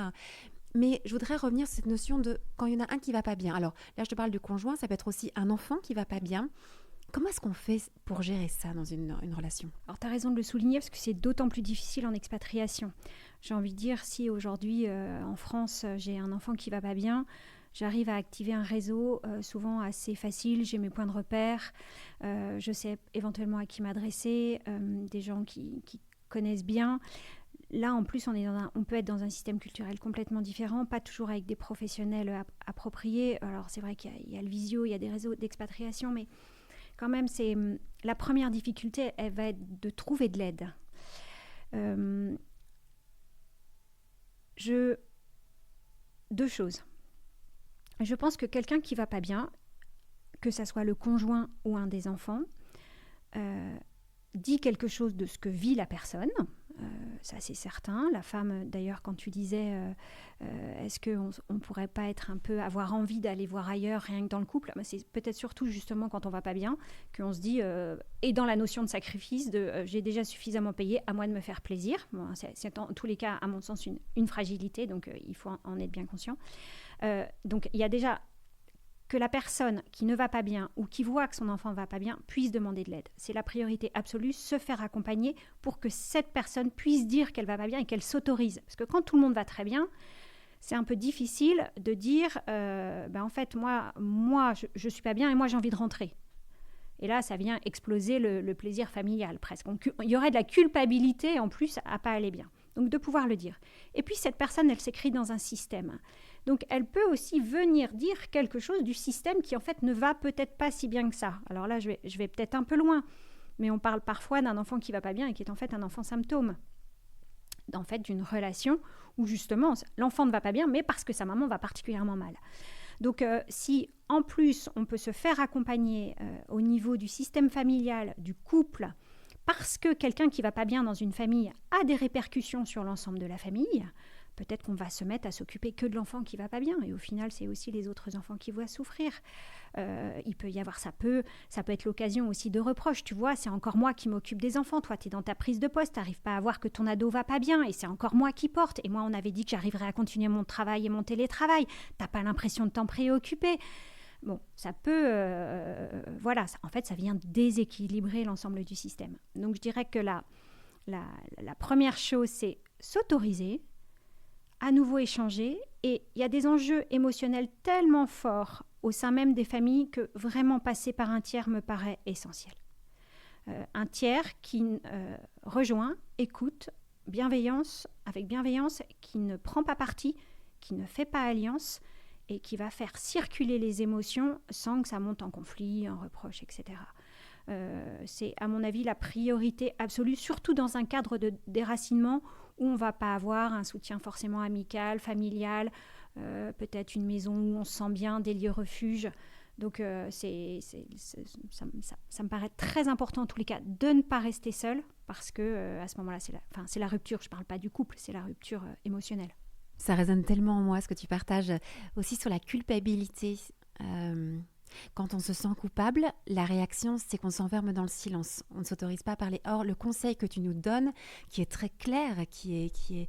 Mais je voudrais revenir sur cette notion de quand il y en a un qui ne va pas bien. Alors là, je te parle du conjoint, ça peut être aussi un enfant qui ne va pas bien. Comment est-ce qu'on fait pour gérer ça dans une relation ? Alors, tu as raison de le souligner parce que c'est d'autant plus difficile en expatriation. J'ai envie de dire, si aujourd'hui, en France, j'ai un enfant qui ne va pas bien, j'arrive à activer un réseau souvent assez facile. J'ai mes points de repère. Je sais éventuellement à qui m'adresser, des gens qui connaissent bien. Là, en plus, on peut être dans un système culturel complètement différent, pas toujours avec des professionnels appropriés. Alors, c'est vrai qu'il y a le visio, il y a des réseaux d'expatriation, mais quand même, la première difficulté, elle va être de trouver de l'aide. Deux choses. Je pense que quelqu'un qui ne va pas bien, que ça soit le conjoint ou un des enfants, dit quelque chose de ce que vit la personne. Ça, c'est certain. La femme, d'ailleurs, quand tu disais est-ce qu'on ne pourrait pas avoir envie d'aller voir ailleurs rien que dans le couple, c'est peut-être surtout justement quand on ne va pas bien qu'on se dit, et dans la notion de sacrifice, j'ai déjà suffisamment payé, à moi de me faire plaisir. Bon, c'est en tous les cas, à mon sens, une fragilité, donc il faut en être bien conscient. Donc il y a déjà que la personne qui ne va pas bien ou qui voit que son enfant ne va pas bien puisse demander de l'aide. C'est la priorité absolue, se faire accompagner pour que cette personne puisse dire qu'elle ne va pas bien et qu'elle s'autorise. Parce que quand tout le monde va très bien, c'est un peu difficile de dire en fait, moi je ne suis pas bien et moi j'ai envie de rentrer. Et là, ça vient exploser le plaisir familial presque. Il y aurait de la culpabilité en plus à ne pas aller bien. Donc de pouvoir le dire. Et puis cette personne, elle s'écrit dans un système. Donc, elle peut aussi venir dire quelque chose du système qui, en fait, ne va peut-être pas si bien que ça. Alors là, je vais peut-être un peu loin, mais on parle parfois d'un enfant qui ne va pas bien et qui est en fait un enfant symptôme. En fait, d'une relation où, justement, l'enfant ne va pas bien, mais parce que sa maman va particulièrement mal. Donc, si, en plus, on peut se faire accompagner au niveau du système familial, du couple, parce que quelqu'un qui ne va pas bien dans une famille a des répercussions sur l'ensemble de la famille, peut-être qu'on va se mettre à s'occuper que de l'enfant qui ne va pas bien. Et au final, c'est aussi les autres enfants qui vont souffrir. Il peut y avoir, ça peut être l'occasion aussi de reproches. Tu vois, c'est encore moi qui m'occupe des enfants. Toi, tu es dans ta prise de poste, tu n'arrives pas à voir que ton ado ne va pas bien. Et c'est encore moi qui porte. Et moi, on avait dit que j'arriverais à continuer mon travail et mon télétravail. Tu n'as pas l'impression de t'en préoccuper. Bon, ça peut... en fait, ça vient déséquilibrer l'ensemble du système. Donc, je dirais que la première chose, c'est s'autoriser, à nouveau échanger, et il y a des enjeux émotionnels tellement forts au sein même des familles que vraiment passer par un tiers me paraît essentiel. Un tiers qui rejoint, écoute, avec bienveillance, qui ne prend pas parti, qui ne fait pas alliance et qui va faire circuler les émotions sans que ça monte en conflit, en reproche, etc. C'est, à mon avis, la priorité absolue, surtout dans un cadre de déracinement où on ne va pas avoir un soutien forcément amical, familial, peut-être une maison où on se sent bien, des lieux refuges. Donc, ça me paraît très important en tous les cas de ne pas rester seul parce que à ce moment-là, c'est la rupture. Je ne parle pas du couple, c'est la rupture émotionnelle. Ça résonne tellement en moi ce que tu partages aussi sur la culpabilité. Quand on se sent coupable, la réaction, c'est qu'on s'enferme dans le silence. On ne s'autorise pas à parler. Or, le conseil que tu nous donnes, qui est très clair, qui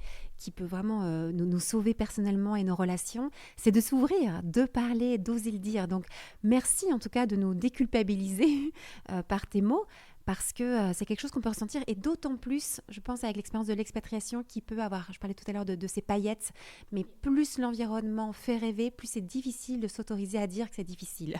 peut vraiment nous sauver personnellement et nos relations, c'est de s'ouvrir, de parler, d'oser le dire. Donc, merci en tout cas de nous déculpabiliser par tes mots, parce que c'est quelque chose qu'on peut ressentir, et d'autant plus, je pense, avec l'expérience de l'expatriation qui peut avoir, je parlais tout à l'heure de ces paillettes, mais plus l'environnement fait rêver, plus c'est difficile de s'autoriser à dire que c'est difficile.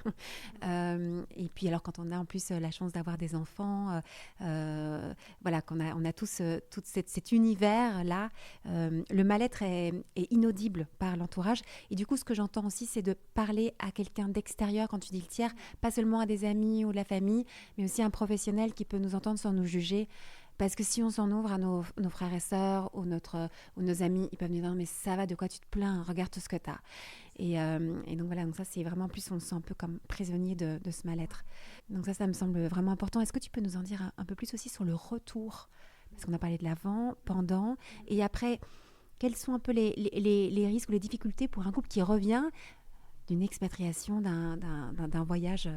Et puis alors quand on a en plus la chance d'avoir des enfants, voilà, on a tous tout cet univers-là, le mal-être est inaudible par l'entourage. Et du coup, ce que j'entends aussi, c'est de parler à quelqu'un d'extérieur, quand tu dis le tiers, pas seulement à des amis ou de la famille, mais aussi à un professionnel qui peut nous entendre sans nous juger. Parce que si on s'en ouvre à nos frères et sœurs ou nos amis, ils peuvent nous dire « mais ça va, de quoi tu te plains, regarde tout ce que tu as ». Et donc voilà, donc ça c'est vraiment, plus on se sent un peu comme prisonnier de ce mal-être. Donc ça me semble vraiment important. Est-ce que tu peux nous en dire un peu plus aussi sur le retour ? Parce qu'on a parlé de l'avant, pendant, et après, quels sont un peu les risques ou les difficultés pour un couple qui revient d'une expatriation, d'un voyage.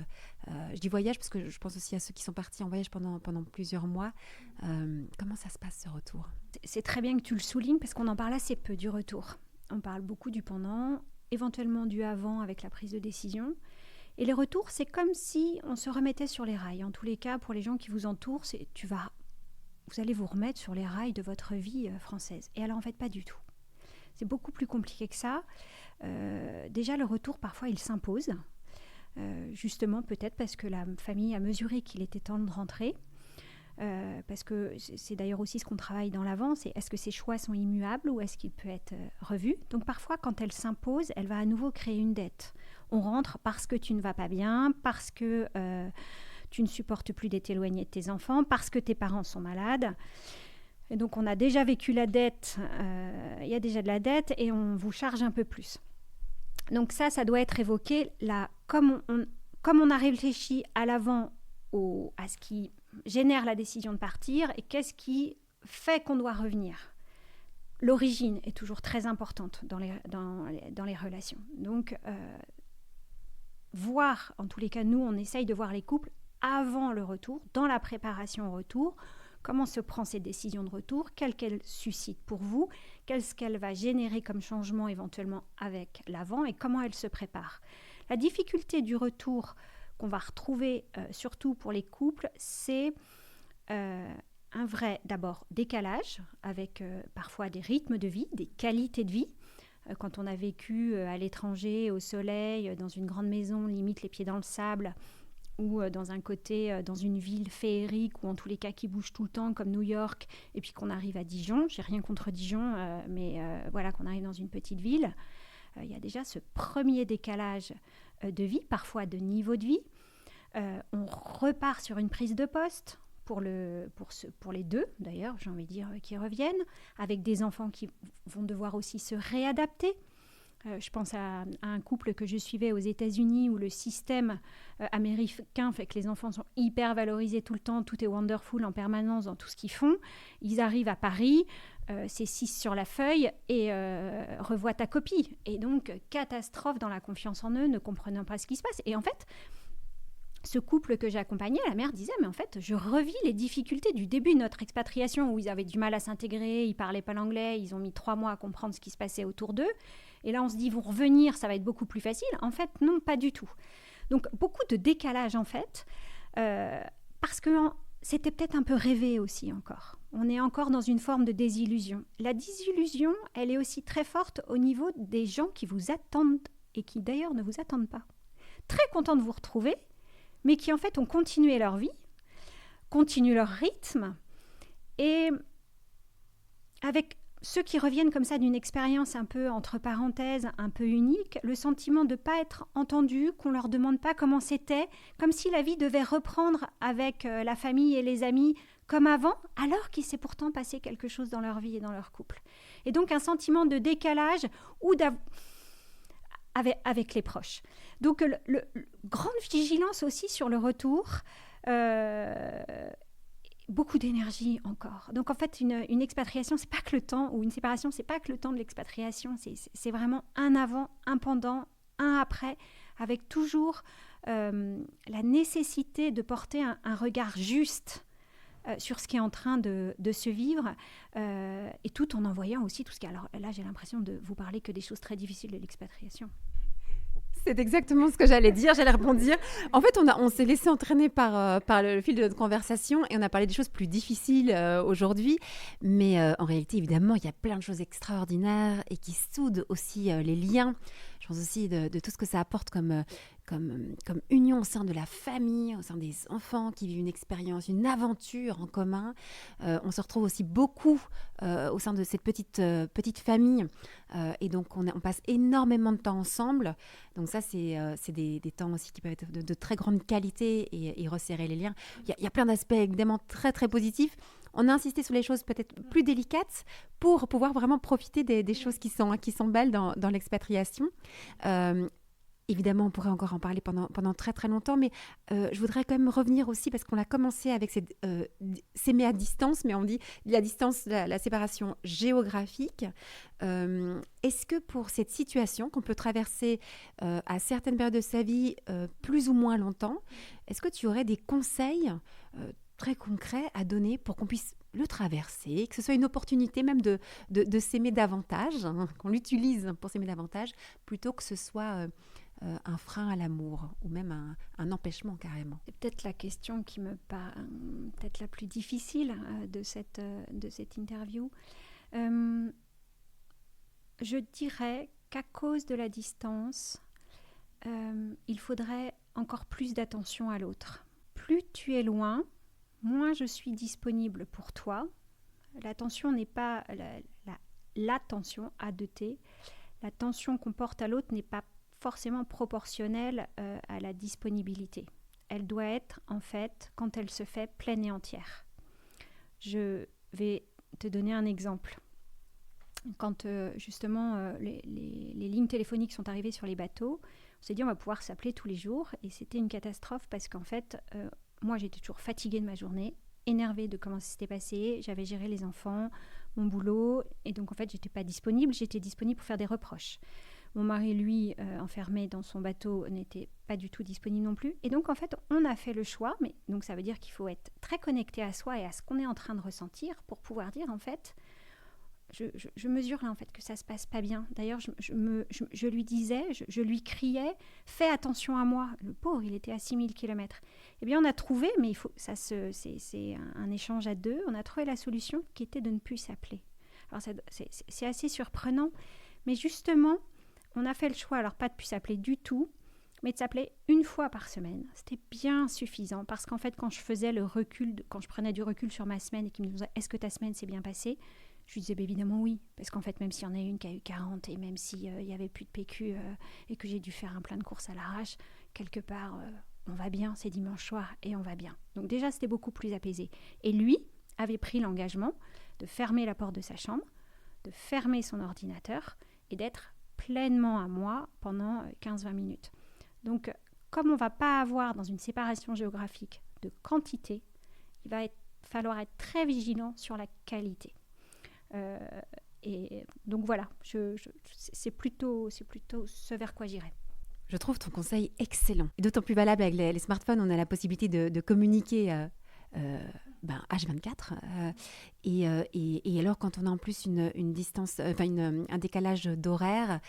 Je dis voyage parce que je pense aussi à ceux qui sont partis en voyage pendant plusieurs mois. Comment ça se passe, ce retour ? C'est très bien que tu le soulignes parce qu'on en parle assez peu du retour. On parle beaucoup du pendant, éventuellement du avant avec la prise de décision. Et les retours, c'est comme si on se remettait sur les rails. En tous les cas, pour les gens qui vous entourent, vous allez vous remettre sur les rails de votre vie française. Et alors, en fait, pas du tout. C'est beaucoup plus compliqué que ça. Déjà, le retour, parfois, il s'impose. Justement, peut-être parce que la famille a mesuré qu'il était temps de rentrer. Parce que c'est d'ailleurs aussi ce qu'on travaille dans l'avant, c'est est-ce que ces choix sont immuables ou est-ce qu'il peut être revu. Donc parfois, quand elle s'impose, elle va à nouveau créer une dette. On rentre parce que tu ne vas pas bien, parce que tu ne supportes plus d'être éloigné de tes enfants, parce que tes parents sont malades. Et donc on a déjà vécu la dette, il y a déjà de la dette et on vous charge un peu plus. Donc ça doit être évoqué là, comme on a réfléchi à l'avant à ce qui génère la décision de partir et qu'est-ce qui fait qu'on doit revenir. L'origine est toujours très importante dans les relations. Donc, voir, en tous les cas, nous, on essaye de voir les couples avant le retour, dans la préparation au retour, comment se prend cette décision de retour, qu'elle suscite pour vous, qu'est-ce qu'elle va générer comme changement éventuellement avec l'avant et comment elle se prépare. La difficulté du retour qu'on va retrouver surtout pour les couples, c'est un vrai, d'abord, décalage avec parfois des rythmes de vie, des qualités de vie. Quand on a vécu à l'étranger, au soleil, dans une grande maison, limite les pieds dans le sable, ou dans une ville féerique, ou en tous les cas qui bouge tout le temps, comme New York, et puis qu'on arrive à Dijon. J'ai rien contre Dijon, mais voilà, qu'on arrive dans une petite ville. Il y a déjà ce premier décalage de vie, parfois de niveau de vie. On repart sur une prise de poste pour les deux, d'ailleurs, j'ai envie de dire, qui reviennent, avec des enfants qui vont devoir aussi se réadapter. Je pense à un couple que je suivais aux États-Unis où le système américain fait que les enfants sont hyper valorisés tout le temps, tout est wonderful en permanence dans tout ce qu'ils font. Ils arrivent à Paris, c'est 6 sur la feuille et revoient ta copie. Et donc, catastrophe dans la confiance en eux, ne comprenant pas ce qui se passe. Et en fait, ce couple que j'ai accompagné, la mère disait, mais en fait, je revis les difficultés du début de notre expatriation où ils avaient du mal à s'intégrer, ils ne parlaient pas l'anglais, ils ont mis 3 mois à comprendre ce qui se passait autour d'eux. Et là, on se dit, ils vont revenir, ça va être beaucoup plus facile. En fait, non, pas du tout. Donc, beaucoup de décalage, en fait, parce que c'était peut-être un peu rêvé aussi encore. On est encore dans une forme de désillusion. La désillusion, elle est aussi très forte au niveau des gens qui vous attendent et qui, d'ailleurs, ne vous attendent pas. Très contents de vous retrouver, mais qui, en fait, ont continué leur vie, continuent leur rythme, et avec ceux qui reviennent comme ça d'une expérience un peu, entre parenthèses, un peu unique, le sentiment de ne pas être entendu, qu'on ne leur demande pas comment c'était, comme si la vie devait reprendre avec la famille et les amis comme avant, alors qu'il s'est pourtant passé quelque chose dans leur vie et dans leur couple. Et donc un sentiment de décalage ou avec les proches. Donc grande vigilance aussi sur le retour, beaucoup d'énergie encore. Donc en fait, une expatriation, c'est pas que le temps, ou une séparation, c'est pas que le temps de l'expatriation, c'est vraiment un avant, un pendant, un après, avec toujours la nécessité de porter un regard juste sur ce qui est en train de se vivre, et tout en envoyant aussi tout ce qui est... Alors là, j'ai l'impression de vous parler que des choses très difficiles de l'expatriation. C'est exactement ce que j'allais dire, j'allais rebondir. En fait, on s'est laissé entraîner par le fil de notre conversation et on a parlé des choses plus difficiles aujourd'hui. Mais en réalité, évidemment, il y a plein de choses extraordinaires et qui soudent aussi les liens. Je pense aussi de tout ce que ça apporte comme union au sein de la famille, au sein des enfants qui vivent une expérience, une aventure en commun. On se retrouve aussi beaucoup au sein de cette petite famille. Et donc, on passe énormément de temps ensemble. Donc ça, c'est des temps aussi qui peuvent être de très grande qualité et resserrer les liens. Il y a plein d'aspects évidemment très, très positifs. On a insisté sur les choses peut-être plus délicates pour pouvoir vraiment profiter des choses qui sont belles dans l'expatriation. Évidemment, on pourrait encore en parler pendant très très longtemps, mais je voudrais quand même revenir aussi, parce qu'on a commencé avec s'aimer à distance, mais on dit la distance, la séparation géographique. Est-ce que pour cette situation qu'on peut traverser à certaines périodes de sa vie plus ou moins longtemps, est-ce que tu aurais des conseils très concrets à donner pour qu'on puisse le traverser, que ce soit une opportunité même de s'aimer davantage, hein, qu'on l'utilise pour s'aimer davantage, plutôt que ce soit un frein à l'amour ou même un empêchement carrément. C'est peut-être la question qui me paraît peut-être la plus difficile de cette interview. Je dirais qu'à cause de la distance, il faudrait encore plus d'attention à l'autre. Plus tu es loin, moins je suis disponible pour toi. L'attention n'est pas l'attention A2T. L'attention qu'on porte à l'autre n'est pas forcément proportionnelle à la disponibilité. Elle doit être, en fait, quand elle se fait, pleine et entière. Je vais te donner un exemple. Quand justement les lignes téléphoniques sont arrivées sur les bateaux, on s'est dit on va pouvoir s'appeler tous les jours, et c'était une catastrophe parce qu'en fait, moi j'étais toujours fatiguée de ma journée, énervée de comment ça s'était passé, j'avais géré les enfants, mon boulot, et donc en fait j'étais pas disponible, j'étais disponible pour faire des reproches. Mon mari, lui, enfermé dans son bateau, n'était pas du tout disponible non plus. Et donc, en fait, on a fait le choix. Mais donc, ça veut dire qu'il faut être très connecté à soi et à ce qu'on est en train de ressentir pour pouvoir dire, en fait, je mesure là, en fait, que ça se passe pas bien. D'ailleurs, je lui disais, je lui criais, fais attention à moi. Le pauvre, il était à 6000 km. Eh bien, on a trouvé, mais c'est un échange à deux, on a trouvé la solution qui était de ne plus s'appeler. Alors, c'est assez surprenant. Mais justement, on a fait le choix, alors pas de plus s'appeler du tout, mais de s'appeler une fois par semaine. C'était bien suffisant parce qu'en fait, quand je faisais le recul, quand je prenais du recul sur ma semaine et qu'il me disait « Est-ce que ta semaine s'est bien passée ?» Je lui disais bah, évidemment oui, parce qu'en fait, même s'il y en a une qui a eu 40 et même s'il n'y avait plus de PQ et que j'ai dû faire un plein de courses à l'arrache, quelque part, on va bien, c'est dimanche soir et on va bien. Donc déjà, c'était beaucoup plus apaisé. Et lui avait pris l'engagement de fermer la porte de sa chambre, de fermer son ordinateur et d'être pleinement à moi pendant 15-20 minutes. Donc, comme on ne va pas avoir dans une séparation géographique de quantité, il va falloir être très vigilant sur la qualité. Et donc voilà, c'est plutôt ce vers quoi j'irais. Je trouve ton conseil excellent. Et d'autant plus valable avec les smartphones, on a la possibilité de communiquer H24. Et alors, quand on a en plus une distance, un décalage d'horaire,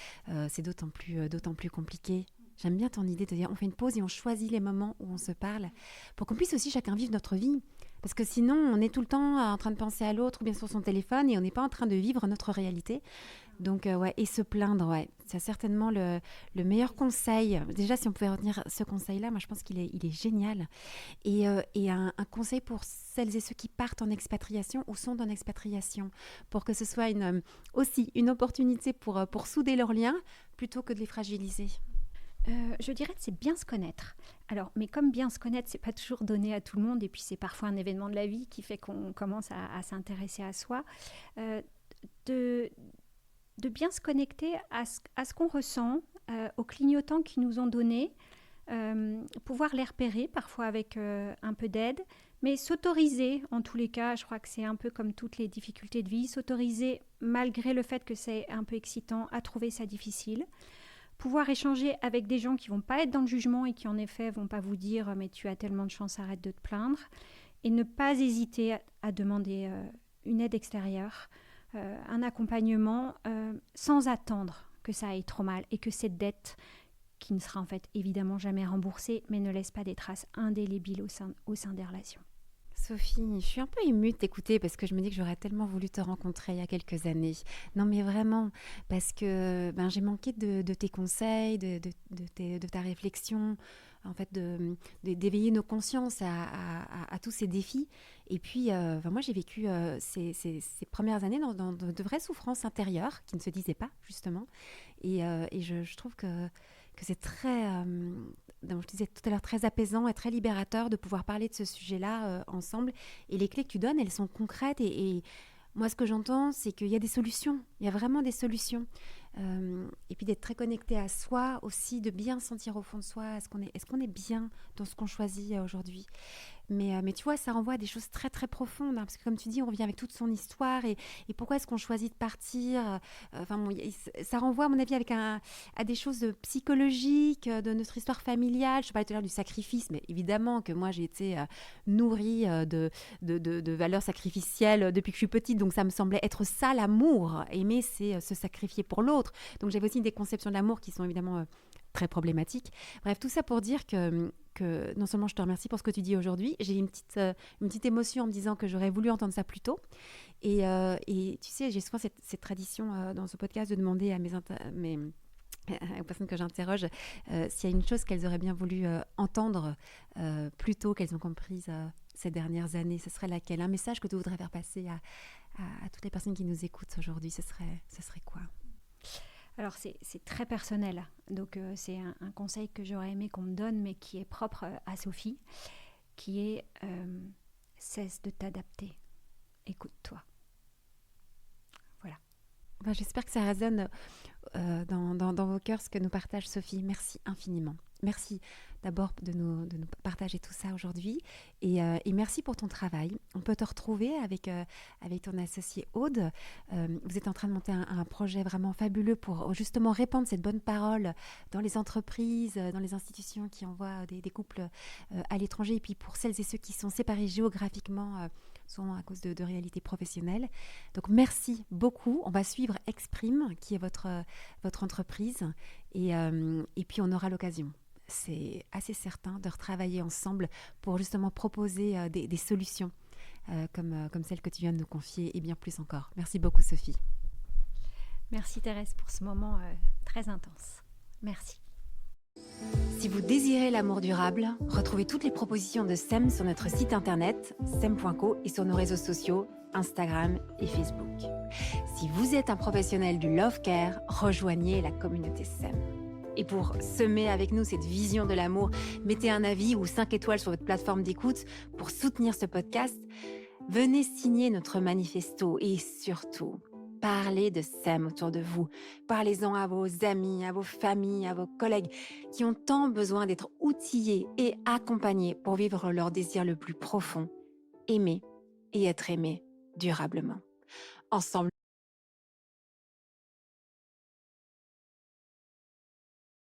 c'est d'autant plus compliqué. J'aime bien ton idée de dire on fait une pause et on choisit les moments où on se parle pour qu'on puisse aussi chacun vivre notre vie. Parce que sinon, on est tout le temps en train de penser à l'autre ou bien sur son téléphone et on n'est pas en train de vivre notre réalité. Donc, ouais, et se plaindre, ouais, c'est certainement le meilleur conseil. Déjà, si on pouvait retenir ce conseil-là, moi, je pense qu'il est génial. Et un conseil pour celles et ceux qui partent en expatriation ou sont en expatriation, pour que ce soit aussi une opportunité pour souder leurs liens plutôt que de les fragiliser. Je dirais que c'est bien se connaître. Alors, mais comme bien se connaître, c'est pas toujours donné à tout le monde, et puis c'est parfois un événement de la vie qui fait qu'on commence à s'intéresser à soi. Euh, de, de bien se connecter à ce qu'on ressent, aux clignotants qu'ils nous ont donnés, pouvoir les repérer, parfois avec un peu d'aide, mais s'autoriser, en tous les cas, je crois que c'est un peu comme toutes les difficultés de vie, s'autoriser, malgré le fait que c'est un peu excitant, à trouver ça difficile. Pouvoir échanger avec des gens qui ne vont pas être dans le jugement et qui en effet ne vont pas vous dire « mais tu as tellement de chance, arrête de te plaindre ». Et ne pas hésiter à demander une aide extérieure, un accompagnement sans attendre que ça aille trop mal et que cette dette, qui ne sera en fait évidemment jamais remboursée, mais ne laisse pas des traces indélébiles au sein des relations. Sophie, je suis un peu émue de t'écouter parce que je me dis que j'aurais tellement voulu te rencontrer il y a quelques années. Non, mais vraiment, parce que j'ai manqué de tes conseils, de ta réflexion, en fait, d'éveiller nos consciences à tous ces défis. Et puis, moi, j'ai vécu ces premières années dans de vraies souffrances intérieures qui ne se disaient pas, justement. Et je trouve que c'est très, donc je disais tout à l'heure, très apaisant et très libérateur de pouvoir parler de ce sujet-là ensemble. Et les clés que tu donnes, elles sont concrètes. Et moi, ce que j'entends, c'est qu'il y a des solutions. Il y a vraiment des solutions. Et puis d'être très connecté à soi aussi, de bien sentir au fond de soi, est-ce qu'on est bien dans ce qu'on choisit aujourd'hui. Mais tu vois, ça renvoie à des choses très très profondes, hein, parce que comme tu dis, on revient avec toute son histoire et pourquoi est-ce qu'on choisit de partir. Ça renvoie à mon avis à des choses psychologiques, de notre histoire familiale. Je parlais tout à l'heure du sacrifice, mais évidemment que moi j'ai été nourrie de valeurs sacrificielles depuis que je suis petite, donc ça me semblait être ça l'amour. Aimer, c'est se sacrifier pour l'autre. Donc j'avais aussi des conceptions de l'amour qui sont évidemment très problématiques. Bref, tout ça pour dire que non seulement je te remercie pour ce que tu dis aujourd'hui, j'ai une petite émotion en me disant que j'aurais voulu entendre ça plus tôt. Et tu sais, j'ai souvent cette tradition dans ce podcast de demander à aux personnes que j'interroge s'il y a une chose qu'elles auraient bien voulu entendre plus tôt, qu'elles ont comprise ces dernières années. Ce serait laquelle? Un message que tu voudrais faire passer à toutes les personnes qui nous écoutent aujourd'hui, ce serait quoi? Alors c'est très personnel, donc c'est un conseil que j'aurais aimé qu'on me donne, mais qui est propre à Sophie, qui est cesse de t'adapter, écoute-toi. Voilà. J'espère que ça résonne dans vos cœurs ce que nous partage Sophie. Merci infiniment. Merci d'abord de nous partager tout ça aujourd'hui et merci pour ton travail. On peut te retrouver avec ton associé Aude. Vous êtes en train de monter un projet vraiment fabuleux pour justement répandre cette bonne parole dans les entreprises, dans les institutions qui envoient des couples à l'étranger et puis pour celles et ceux qui sont séparés géographiquement souvent à cause de réalités professionnelles. Donc merci beaucoup. On va suivre Exprime qui est votre entreprise et puis on aura l'occasion. C'est assez certain de retravailler ensemble pour justement proposer des solutions comme celle que tu viens de nous confier et bien plus encore. Merci beaucoup Sophie. Merci Thérèse pour ce moment très intense. Merci. Si vous désirez l'amour durable, retrouvez toutes les propositions de SEM sur notre site internet sem.co et sur nos réseaux sociaux Instagram et Facebook. Si vous êtes un professionnel du Love Care, rejoignez la communauté SEM. Et pour semer avec nous cette vision de l'amour, mettez un avis ou 5 étoiles sur votre plateforme d'écoute pour soutenir ce podcast. Venez signer notre manifesto et surtout, parlez de SEM autour de vous. Parlez-en à vos amis, à vos familles, à vos collègues qui ont tant besoin d'être outillés et accompagnés pour vivre leur désir le plus profond, aimer et être aimé durablement. Ensemble,